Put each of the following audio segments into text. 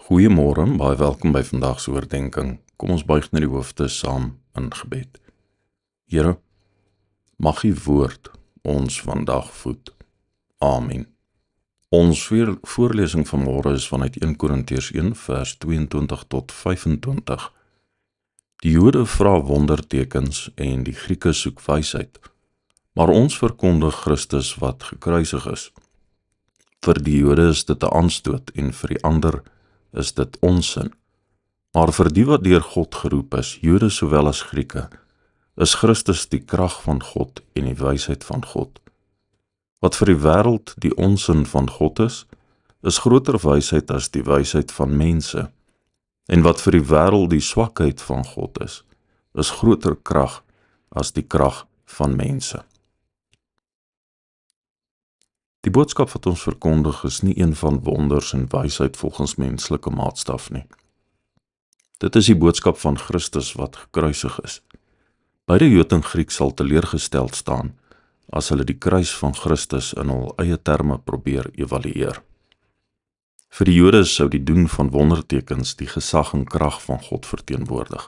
Goeiemôre, baie welkom by vandag se oordeenking. Kom ons buig net die hoofde saam in gebed. Here, mag U woord ons vandag voed. Amen. Ons voorlesing vanmôre is vanuit 1 Korintiërs 1 vers 22 tot 25. Die Jode vra wondertekens en die Grieke soek wysheid, maar ons verkondig Christus wat gekruisig is. Vir die Jode is dit 'n aanstoot en vir die ander is dit onsin. Maar vir die wat deur God geroep is, Jode sowel as Grieke, is Christus die krag van God en die wysheid van God. Wat vir die wêreld die onsin van God is groter wysheid as die wysheid van mense. En wat vir die wêreld die swakheid van God is groter krag as die krag van mense. Die boodskap wat ons verkondig is nie een van wonders en wysheid volgens menslike maatstaf nie. Dit is die boodskap van Christus wat gekruisig is. Beide Jood en Griek sal teleurgesteld staan as hulle die kruis van Christus in hul eie terme probeer evalueer. Vir die Jode sou die doen van wondertekens die gesag en krag van God verteenwoordig,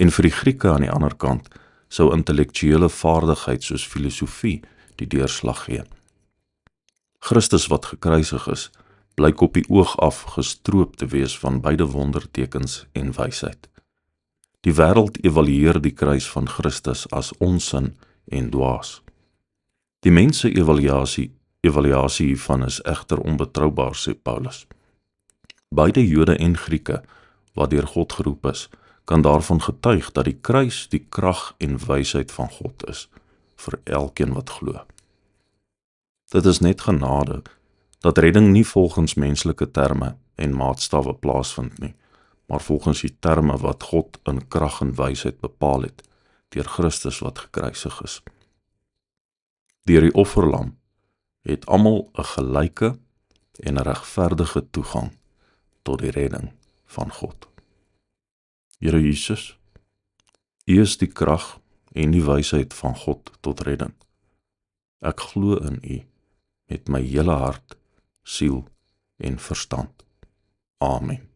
en vir die Grieke aan die ander kant sou intellektuele vaardigheid soos filosofie die deurslag gee. Christus wat gekruisig is, blyk op die oog af gestroop te wees van beide wondertekens en wysheid. Die wêreld evalueer die kruis van Christus as onsin en dwaas. Die mense evaluasie hiervan is egter onbetroubaar, sê Paulus. Beide Jode en Grieke, wat deur God geroep is, kan daarvan getuig dat die kruis die krag en wysheid van God is, vir elkeen wat glo. Dit is net genade, dat redding nie volgens menslike terme en maatstawwe plaasvind nie, maar volgens die terme wat God in krag en wysheid bepaal het, deur Christus wat gekruisig is. Deur die offerlam het almal 'n gelyke en 'n regverdige toegang tot die redding van God. Here Jesus, U is die krag en die wysheid van God tot redding. Ek glo in U met my hele hart, siel en verstand. Amen.